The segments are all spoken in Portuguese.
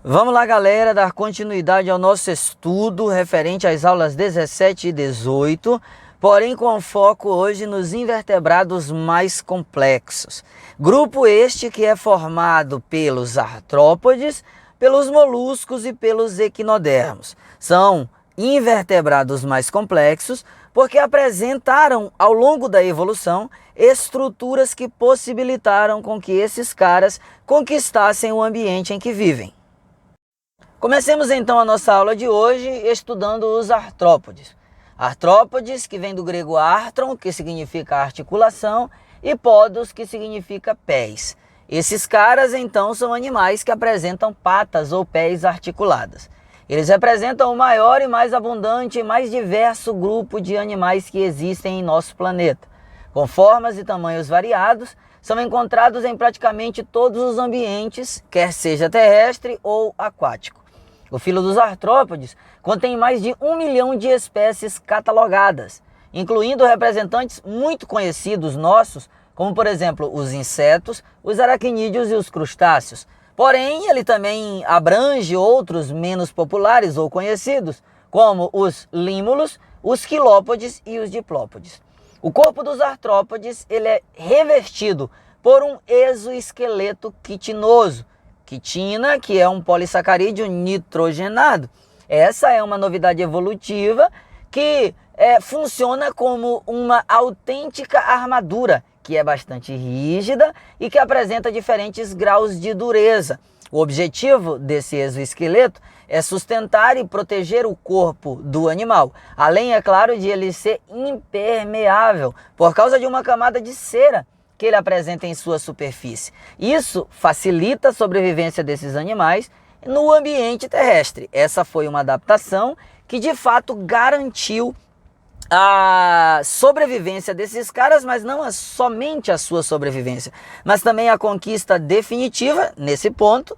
Vamos lá, galera, dar continuidade ao nosso estudo referente às aulas 17 e 18, porém com foco hoje nos invertebrados mais complexos. Grupo este que é formado pelos artrópodes, pelos moluscos e pelos equinodermos. São invertebrados mais complexos porque apresentaram ao longo da evolução estruturas que possibilitaram com que esses caras conquistassem o ambiente em que vivem. Comecemos então a nossa aula de hoje estudando os artrópodes. Artrópodes, que vem do grego artron, que significa articulação, e podos, que significa pés. Esses caras então são animais que apresentam patas ou pés articuladas. Eles representam o maior e mais abundante e mais diverso grupo de animais que existem em nosso planeta. Com formas e tamanhos variados, são encontrados em praticamente todos os ambientes, quer seja terrestre ou aquático. O filo dos artrópodes contém mais de 1 milhão de espécies catalogadas, incluindo representantes muito conhecidos nossos, como por exemplo os insetos, os aracnídeos e os crustáceos. Porém, ele também abrange outros menos populares ou conhecidos, como os límulos, os quilópodes e os diplópodes. O corpo dos artrópodes ele é revestido por um exoesqueleto quitinoso. Quitina, que é um polissacarídeo nitrogenado. Essa é uma novidade evolutiva que funciona como uma autêntica armadura, que é bastante rígida e que apresenta diferentes graus de dureza. O objetivo desse exoesqueleto é sustentar e proteger o corpo do animal, além, é claro, de ele ser impermeável por causa de uma camada de cera que ele apresenta em sua superfície. Isso facilita a sobrevivência desses animais no ambiente terrestre. Essa foi uma adaptação que de fato garantiu a sobrevivência desses caras, mas não somente a sua sobrevivência, mas também a conquista definitiva, nesse ponto,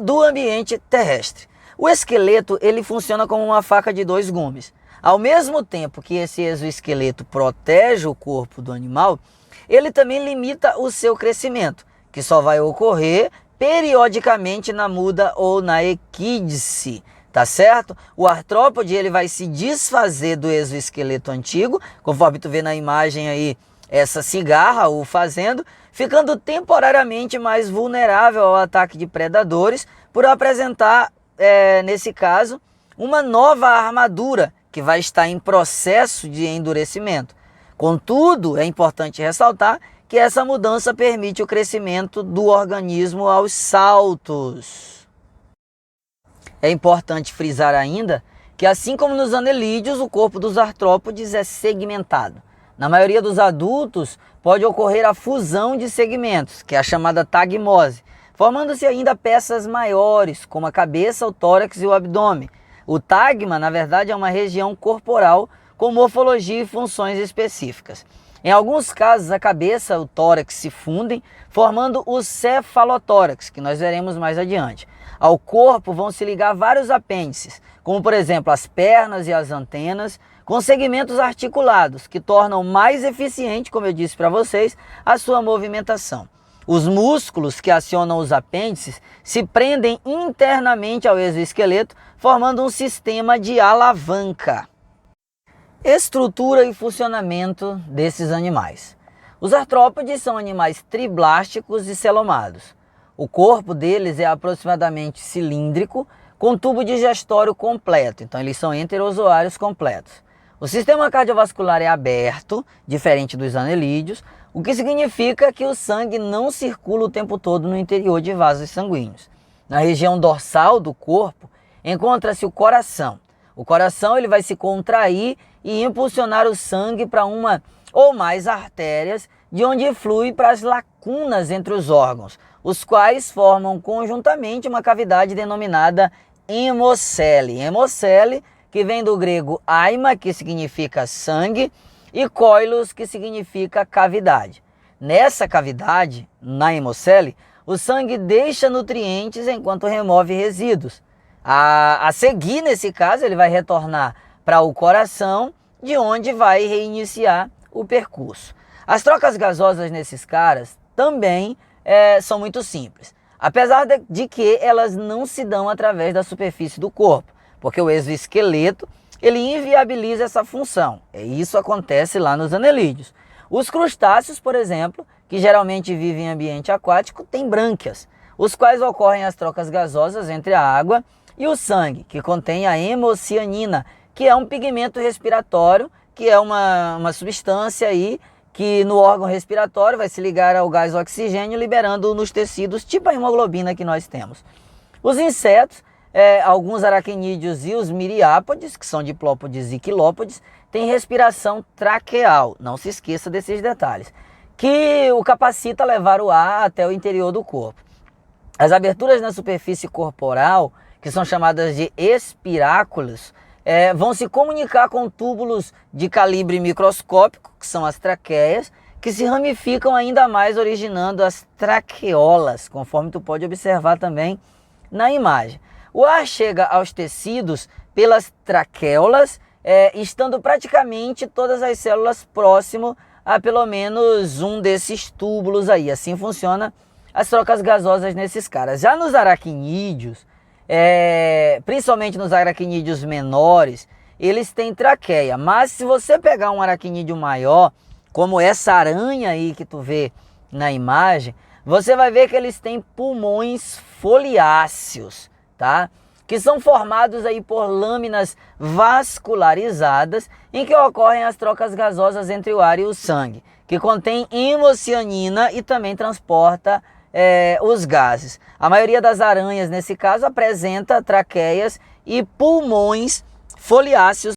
do ambiente terrestre. O esqueleto ele funciona como uma faca de dois gumes. Ao mesmo tempo que esse exoesqueleto protege o corpo do animal, ele também limita o seu crescimento, que só vai ocorrer periodicamente na muda ou na equídice, tá certo? O artrópode ele vai se desfazer do exoesqueleto antigo, conforme tu vê na imagem aí, essa cigarra o fazendo, ficando temporariamente mais vulnerável ao ataque de predadores, por apresentar, nesse caso, uma nova armadura que vai estar em processo de endurecimento. Contudo, é importante ressaltar que essa mudança permite o crescimento do organismo aos saltos. É importante frisar ainda que, assim como nos anelídeos, o corpo dos artrópodes é segmentado. Na maioria dos adultos, pode ocorrer a fusão de segmentos, que é a chamada tagmose, formando-se ainda peças maiores, como a cabeça, o tórax e o abdômen. O tagma, na verdade, é uma região corporal com morfologia e funções específicas. Em alguns casos, a cabeça e o tórax se fundem, formando o cefalotórax, que nós veremos mais adiante. Ao corpo vão se ligar vários apêndices, como por exemplo as pernas e as antenas, com segmentos articulados, que tornam mais eficiente, como eu disse para vocês, a sua movimentação. Os músculos que acionam os apêndices se prendem internamente ao exoesqueleto, formando um sistema de alavanca. Estrutura e funcionamento desses animais. Os artrópodes são animais triblásticos e celomados. O corpo deles é aproximadamente cilíndrico, com tubo digestório completo, então eles são enterozoários completos. O sistema cardiovascular é aberto, diferente dos anelídeos, o que significa que o sangue não circula o tempo todo no interior de vasos sanguíneos. Na região dorsal do corpo encontra-se o coração. O coração ele vai se contrair e impulsionar o sangue para uma ou mais artérias, de onde flui para as lacunas entre os órgãos, os quais formam conjuntamente uma cavidade denominada hemocele. Hemocele, que vem do grego aima, que significa sangue, e koilos, que significa cavidade. Nessa cavidade, na hemocele, o sangue deixa nutrientes enquanto remove resíduos. A seguir, nesse caso, ele vai retornar para o coração, de onde vai reiniciar o percurso. As trocas gasosas nesses caras também são muito simples. apesar de que elas não se dão através da superfície do corpo, porque o exoesqueleto ele inviabiliza essa função. Isso acontece lá nos anelídeos. Os crustáceos, por exemplo, que geralmente vivem em ambiente aquático, têm brânquias, os quais ocorrem as trocas gasosas entre a água e o sangue, que contém a hemocianina, que é um pigmento respiratório, que é uma substância aí que no órgão respiratório vai se ligar ao gás oxigênio, liberando nos tecidos, tipo a hemoglobina que nós temos. Os insetos, alguns aracnídeos e os miriápodes, que são diplópodes e quilópodes, têm respiração traqueal, não se esqueça desses detalhes, que o capacita levar o ar até o interior do corpo. As aberturas na superfície corporal, que são chamadas de espiráculos, vão se comunicar com túbulos de calibre microscópico, que são as traqueias, que se ramificam ainda mais, originando as traqueolas, conforme tu pode observar também na imagem. O ar chega aos tecidos pelas traqueolas, estando praticamente todas as células próximo a pelo menos um desses túbulos aí. Assim funciona as trocas gasosas nesses caras. Já nos aracnídeos, principalmente nos aracnídeos menores, eles têm traqueia, mas se você pegar um aracnídeo maior, como essa aranha aí que tu vê na imagem, você vai ver que eles têm pulmões foliáceos, tá? Que são formados aí por lâminas vascularizadas em que ocorrem as trocas gasosas entre o ar e o sangue, que contém hemocianina e também transporta os gases. A maioria das aranhas, nesse caso, apresenta traqueias e pulmões foliáceos.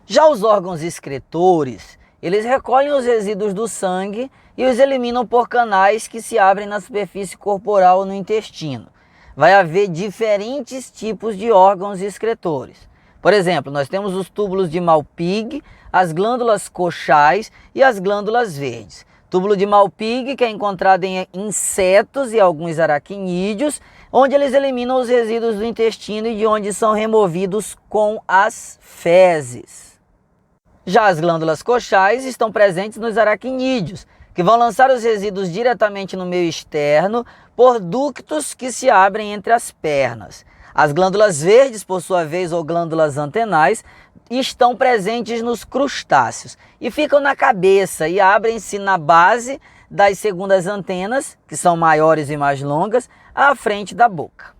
Já os órgãos excretores, eles recolhem os resíduos do sangue e os eliminam por canais que se abrem na superfície corporal ou no intestino. Vai haver diferentes tipos de órgãos excretores. Por exemplo, nós temos os túbulos de Malpighi, as glândulas coxais e as glândulas verdes. Túbulo de Malpighi, que é encontrado em insetos e alguns aracnídeos, onde eles eliminam os resíduos do intestino e de onde são removidos com as fezes. Já as glândulas coxais estão presentes nos aracnídeos, que vão lançar os resíduos diretamente no meio externo por ductos que se abrem entre as pernas. As glândulas verdes, por sua vez, ou glândulas antenais, estão presentes nos crustáceos e ficam na cabeça e abrem-se na base das segundas antenas, que são maiores e mais longas, à frente da boca.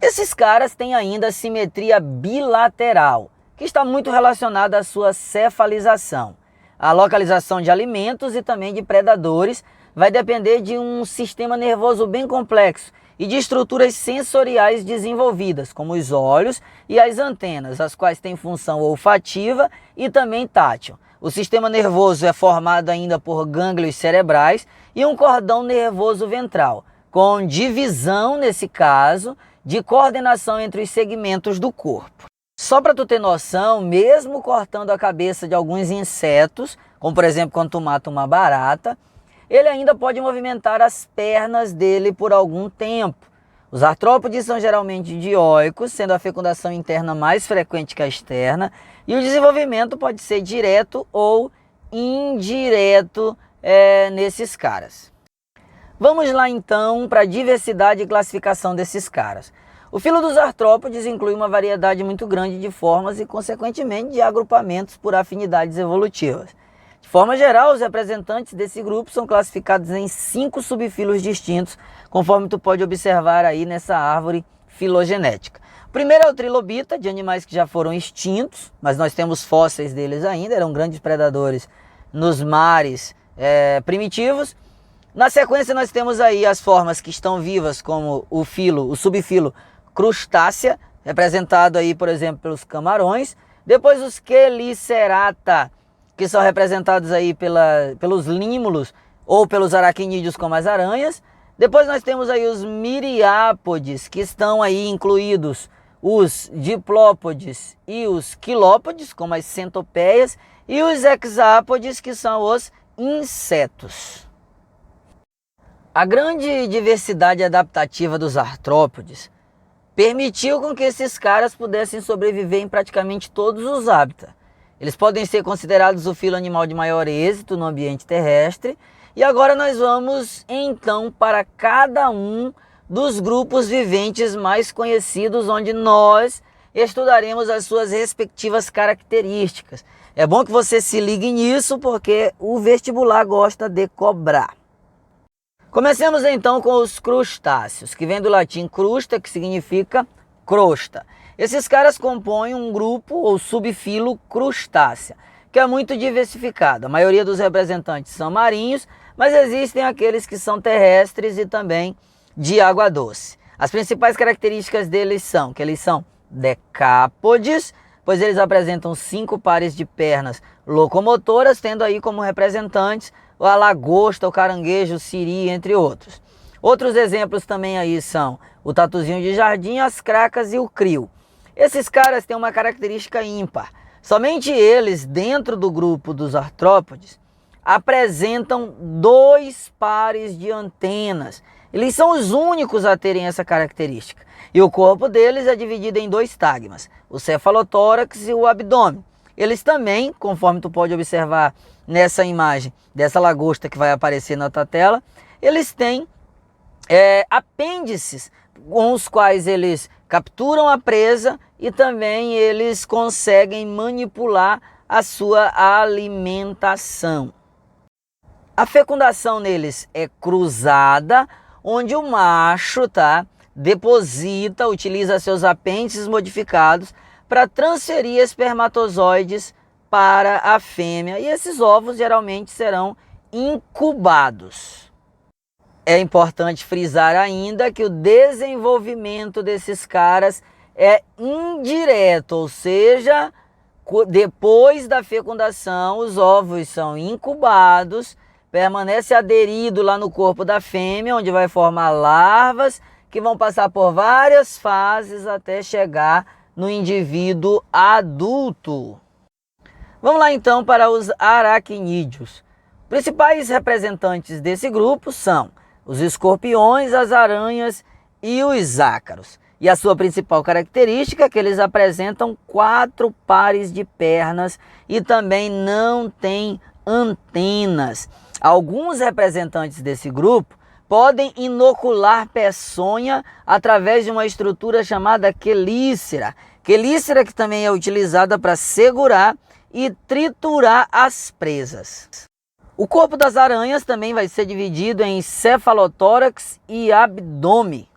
Esses caras têm ainda simetria bilateral, que está muito relacionada à sua cefalização. A localização de alimentos e também de predadores vai depender de um sistema nervoso bem complexo e de estruturas sensoriais desenvolvidas, como os olhos e as antenas, as quais têm função olfativa e também tátil. O sistema nervoso é formado ainda por gânglios cerebrais e um cordão nervoso ventral, com divisão, nesse caso, de coordenação entre os segmentos do corpo. Só para tu ter noção, mesmo cortando a cabeça de alguns insetos, como por exemplo quando tu mata uma barata, ele ainda pode movimentar as pernas dele por algum tempo. Os artrópodes são geralmente dioicos, sendo a fecundação interna mais frequente que a externa, e o desenvolvimento pode ser direto ou indireto nesses caras. Vamos lá então para a diversidade e classificação desses caras. O filo dos artrópodes inclui uma variedade muito grande de formas e, consequentemente, de agrupamentos por afinidades evolutivas. De forma geral, os representantes desse grupo são classificados em 5 subfilos distintos, conforme tu pode observar aí nessa árvore filogenética. O primeiro é o trilobita, de animais que já foram extintos, mas nós temos fósseis deles ainda, eram grandes predadores nos mares primitivos. Na sequência, nós temos aí as formas que estão vivas, como o subfilo crustácea, representado aí, por exemplo, pelos camarões. Depois os Chelicerata, que são representados aí pelos límulos ou pelos aracnídeos, como as aranhas. Depois nós temos aí os miriápodes, que estão aí incluídos os diplópodes e os quilópodes, como as centopeias, e os hexápodes, que são os insetos. A grande diversidade adaptativa dos artrópodes permitiu com que esses caras pudessem sobreviver em praticamente todos os hábitats. Eles podem ser considerados o filo animal de maior êxito no ambiente terrestre. E agora nós vamos então para cada um dos grupos viventes mais conhecidos, onde nós estudaremos as suas respectivas características. É bom que você se ligue nisso, porque o vestibular gosta de cobrar. Comecemos então com os crustáceos, que vem do latim crusta, que significa crosta. Esses caras compõem um grupo ou subfilo crustácea, que é muito diversificado. A maioria dos representantes são marinhos, mas existem aqueles que são terrestres e também de água doce. As principais características deles são que eles são decápodes, pois eles apresentam 5 pares de pernas locomotoras, tendo aí como representantes a lagosta, o caranguejo, o siri, entre outros. Outros exemplos também aí são o tatuzinho de jardim, as cracas e o crio. Esses caras têm uma característica ímpar. Somente eles, dentro do grupo dos artrópodes, apresentam 2 pares de antenas. Eles são os únicos a terem essa característica. E o corpo deles é dividido em 2 tagmas, o cefalotórax e o abdômen. Eles também, conforme tu pode observar nessa imagem dessa lagosta que vai aparecer na tua tela, eles têm apêndices com os quais eles capturam a presa e também eles conseguem manipular a sua alimentação. A fecundação neles é cruzada, onde o macho deposita, utiliza seus apêndices modificados para transferir espermatozoides para a fêmea. E esses ovos geralmente serão incubados. É importante frisar ainda que o desenvolvimento desses caras é indireto, ou seja, depois da fecundação, os ovos são incubados, permanece aderido lá no corpo da fêmea, onde vai formar larvas que vão passar por várias fases até chegar no indivíduo adulto. Vamos lá então para os aracnídeos. Os principais representantes desse grupo são os escorpiões, as aranhas e os ácaros. E a sua principal característica é que eles apresentam 4 pares de pernas e também não têm antenas. Alguns representantes desse grupo podem inocular peçonha através de uma estrutura chamada quelícera. Quelícera que também é utilizada para segurar e triturar as presas. O corpo das aranhas também vai ser dividido em cefalotórax e abdômen.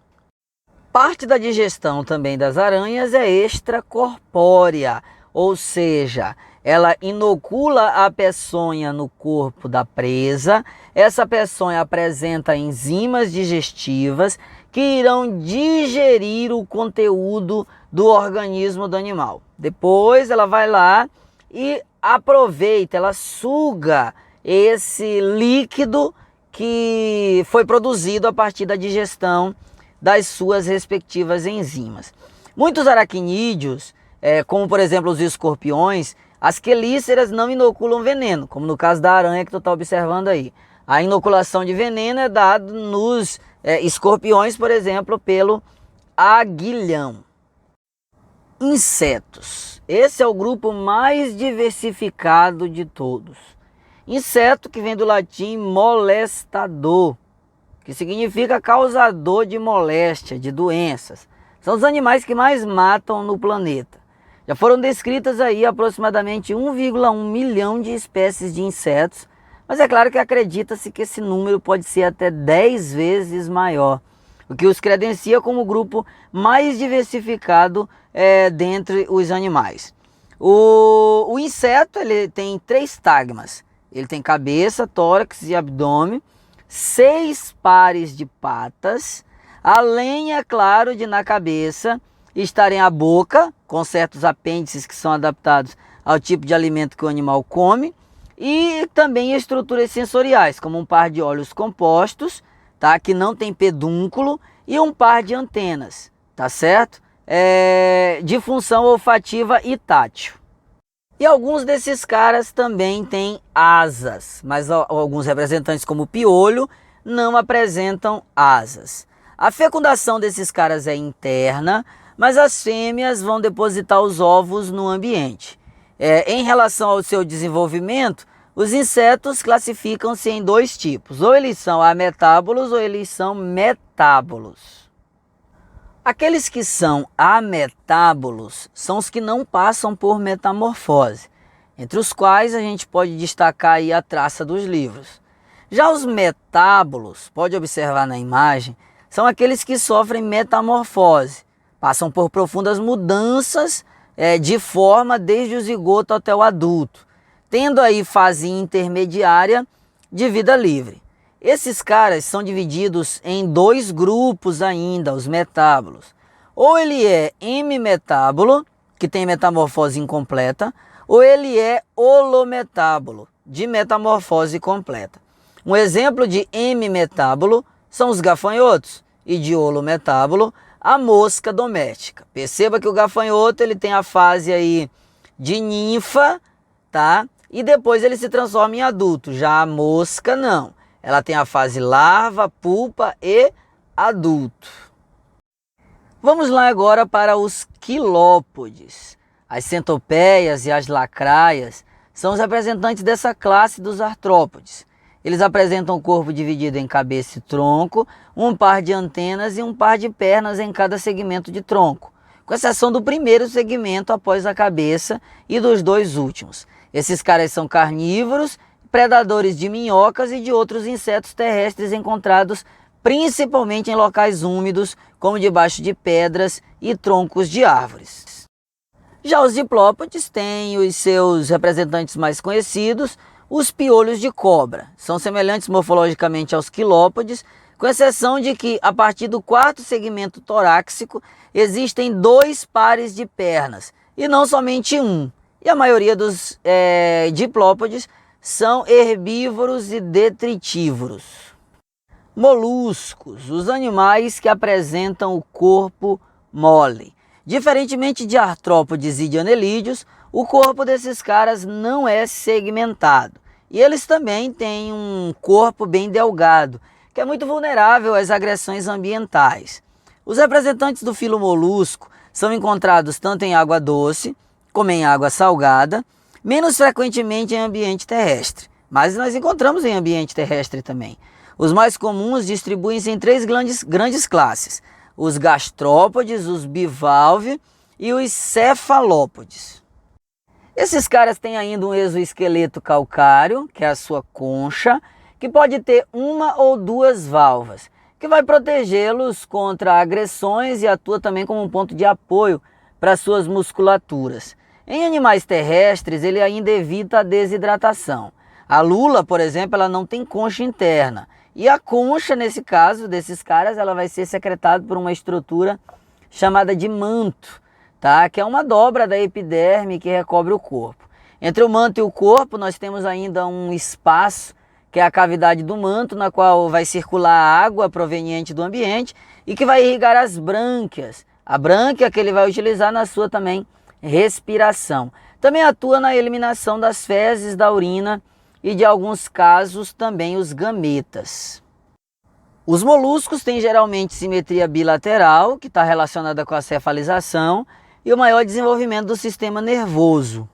Parte da digestão também das aranhas é extracorpórea, ou seja, ela inocula a peçonha no corpo da presa. Essa peçonha apresenta enzimas digestivas que irão digerir o conteúdo do organismo do animal. Depois ela vai lá e aproveita, ela suga esse líquido que foi produzido a partir da digestão das suas respectivas enzimas. Muitos aracnídeos, como por exemplo os escorpiões, as quelíceras não inoculam veneno, como no caso da aranha que tu está observando aí. A inoculação de veneno é dada nos escorpiões, por exemplo, pelo aguilhão. Insetos. Esse é o grupo mais diversificado de todos. Inseto, que vem do latim molestador, que significa causador de moléstia, de doenças. São os animais que mais matam no planeta. Já foram descritas aí aproximadamente 1,1 milhão de espécies de insetos, mas é claro que acredita-se que esse número pode ser até 10 vezes maior, o que os credencia como o grupo mais diversificado dentre os animais. O inseto ele tem 3 tagmas. Ele tem cabeça, tórax e abdômen, 6 pares de patas, além, é claro, de na cabeça estarem a boca, com certos apêndices que são adaptados ao tipo de alimento que o animal come, e também estruturas sensoriais, como um par de olhos compostos, que não tem pedúnculo, e um par de antenas, tá certo? De função olfativa e tátil. E alguns desses caras também têm asas, mas alguns representantes como o piolho não apresentam asas. A fecundação desses caras é interna, mas as fêmeas vão depositar os ovos no ambiente. Em relação ao seu desenvolvimento, Os insetos classificam-se em dois tipos, ou eles são ametábolos ou eles são metábolos. Aqueles que são ametábolos são os que não passam por metamorfose, entre os quais a gente pode destacar aí a traça dos livros. Já os metábolos, pode observar na imagem, são aqueles que sofrem metamorfose, passam por profundas mudanças de forma desde o zigoto até o adulto, tendo aí fase intermediária de vida livre. Esses caras são divididos em dois grupos ainda, os metábolos. Ou ele é hemimetábolo, que tem metamorfose incompleta, ou ele é holometábolo, de metamorfose completa. Um exemplo de hemimetábolo são os gafanhotos e de holometábolo a mosca doméstica. Perceba que o gafanhoto ele tem a fase aí de ninfa, tá? E depois ele se transforma em adulto. Já a mosca não. Ela tem a fase larva, pulpa e adulto. Vamos lá agora para os quilópodes. As centopeias e as lacraias são os representantes dessa classe dos artrópodes. Eles apresentam o corpo dividido em cabeça e tronco, um par de antenas e um par de pernas em cada segmento de tronco, com exceção do primeiro segmento após a cabeça e dos dois últimos. Esses caras são carnívoros, predadores de minhocas e de outros insetos terrestres encontrados principalmente em locais úmidos, como debaixo de pedras e troncos de árvores. Já os diplópodes têm os seus representantes mais conhecidos, os piolhos de cobra. São semelhantes morfologicamente aos quilópodes, com exceção de que, a partir do quarto segmento torácico, existem dois pares de pernas, e não somente um. E a maioria dos diplópodes são herbívoros e detritívoros. Moluscos, os animais que apresentam o corpo mole. Diferentemente de artrópodes e de anelídeos, o corpo desses caras não é segmentado. E eles também têm um corpo bem delgado, que é muito vulnerável às agressões ambientais. Os representantes do filo molusco são encontrados tanto em água doce como em água salgada, menos frequentemente em ambiente terrestre, mas nós encontramos em ambiente terrestre também. Os mais comuns distribuem-se em três grandes classes: os gastrópodes, os bivalve e os cefalópodes. Esses caras têm ainda um exoesqueleto calcário, que é a sua concha, que pode ter uma ou duas valvas, que vai protegê-los contra agressões e atua também como um ponto de apoio para suas musculaturas. Em animais terrestres, ele ainda evita a desidratação. A lula, por exemplo, ela não tem concha interna. E a concha, nesse caso, desses caras, ela vai ser secretada por uma estrutura chamada de manto, tá? Que é uma dobra da epiderme que recobre o corpo. Entre o manto e o corpo, nós temos ainda um espaço, que é a cavidade do manto, na qual vai circular a água proveniente do ambiente e que vai irrigar as brânquias. A brânquia que ele vai utilizar na sua também respiração. Também atua na eliminação das fezes, da urina e, de alguns casos, também os gametas. Os moluscos têm geralmente simetria bilateral, que está relacionada com a cefalização, e o maior desenvolvimento do sistema nervoso.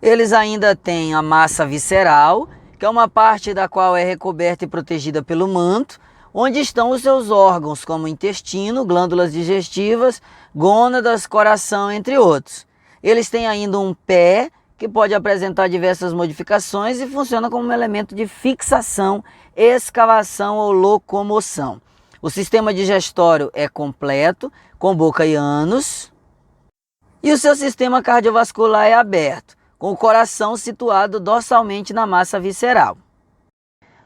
Eles ainda têm a massa visceral, que é uma parte da qual é recoberta e protegida pelo manto, onde estão os seus órgãos, como intestino, glândulas digestivas, gônadas, coração, entre outros. Eles têm ainda um pé, que pode apresentar diversas modificações e funciona como um elemento de fixação, escavação ou locomoção. O sistema digestório é completo, com boca e ânus, e o seu sistema cardiovascular é aberto, com o coração situado dorsalmente na massa visceral.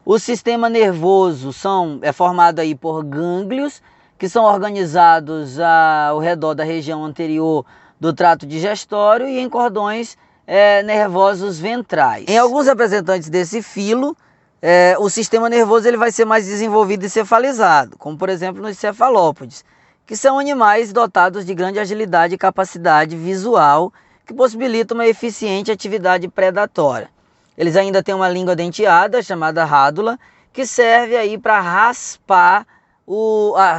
O sistema nervoso é formado aí por gânglios, que são organizados ao redor da região anterior do trato digestório e em cordões nervosos ventrais. Em alguns representantes desse filo, o sistema nervoso ele vai ser mais desenvolvido e cefalizado, como por exemplo nos cefalópodes, que são animais dotados de grande agilidade e capacidade visual, que possibilita uma eficiente atividade predatória. Eles ainda têm uma língua denteada, chamada rádula, que serve aí para raspar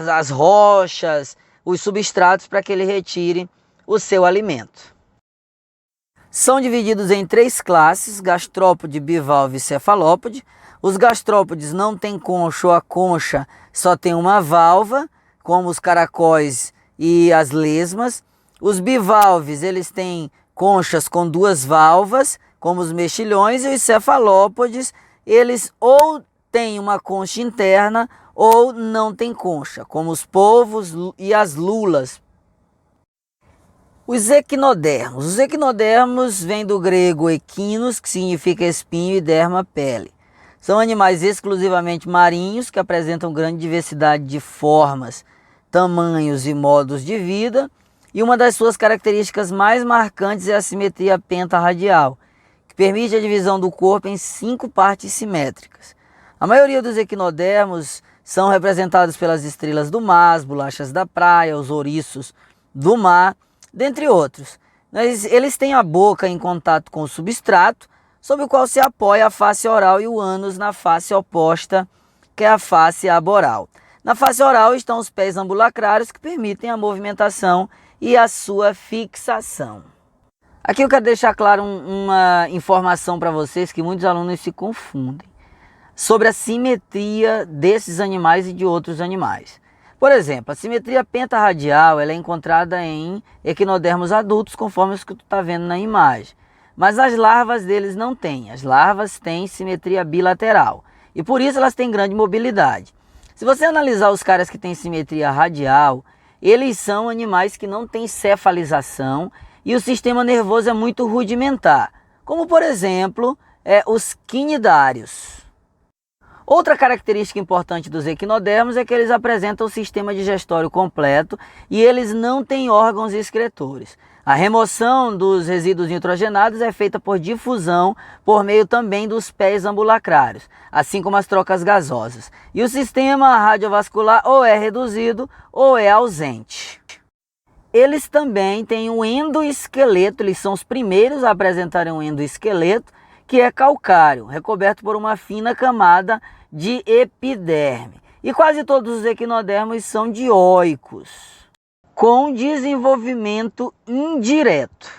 as rochas, os substratos, para que ele retire o seu alimento. São divididos em 3 classes: gastrópode, bivalve e cefalópode. Os gastrópodes não têm concha, ou a concha só tem uma valva, como os caracóis e as lesmas. Os bivalves, eles têm conchas com 2 valvas, como os mexilhões, e os cefalópodes, eles ou têm uma concha interna ou não têm concha, como os polvos e as lulas. Os equinodermos. Os equinodermos vêm do grego equinos, que significa espinho, e derma, pele. São animais exclusivamente marinhos que apresentam grande diversidade de formas, tamanhos e modos de vida, e uma das suas características mais marcantes é a simetria pentarradial, que permite a divisão do corpo em 5 partes simétricas. A maioria dos equinodermos são representados pelas estrelas do mar, as bolachas da praia, os ouriços do mar, dentre outros. Eles têm a boca em contato com o substrato, sobre o qual se apoia a face oral e o ânus na face oposta, que é a face aboral. Na face oral estão os pés ambulacrários, que permitem a movimentação e a sua fixação. Aqui eu quero deixar claro uma informação para vocês que muitos alunos se confundem sobre a simetria desses animais e de outros animais. Por exemplo, a simetria pentarradial ela é encontrada em equinodermos adultos, conforme os que tu está vendo na imagem. Mas as larvas deles não têm. As larvas têm simetria bilateral e por isso elas têm grande mobilidade. Se você analisar os caras que têm simetria radial, eles são animais que não têm cefalização e o sistema nervoso é muito rudimentar, como por exemplo os quinidários. Outra característica importante dos equinodermos é que eles apresentam o sistema digestório completo e eles não têm órgãos excretores. A remoção dos resíduos nitrogenados é feita por difusão por meio também dos pés ambulacrários, assim como as trocas gasosas. E o sistema radiovascular ou é reduzido ou é ausente. Eles também têm um endoesqueleto, eles são os primeiros a apresentarem um endoesqueleto, que é calcário, recoberto por uma fina camada de epiderme. E quase todos os equinodermos são dioicos, com desenvolvimento indireto.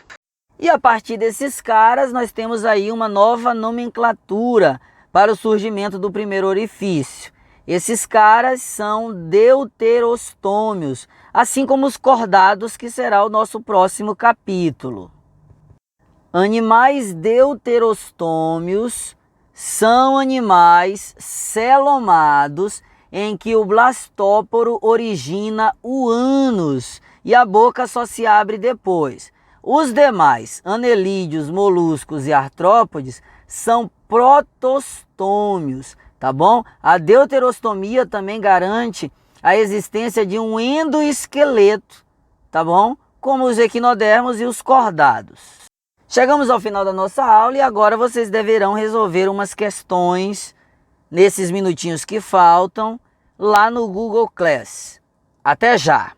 E a partir desses caras, nós temos aí uma nova nomenclatura para o surgimento do primeiro orifício. Esses caras são deuterostômios, assim como os cordados, que será o nosso próximo capítulo. Animais deuterostômios são animais celomados em que o blastóporo origina o ânus e a boca só se abre depois. Os demais, anelídeos, moluscos e artrópodes, são protostômios, tá bom? A deuterostomia também garante a existência de um endoesqueleto, tá bom? Como os equinodermos e os cordados. Chegamos ao final da nossa aula e agora vocês deverão resolver umas questões nesses minutinhos que faltam lá no Google Class. Até já!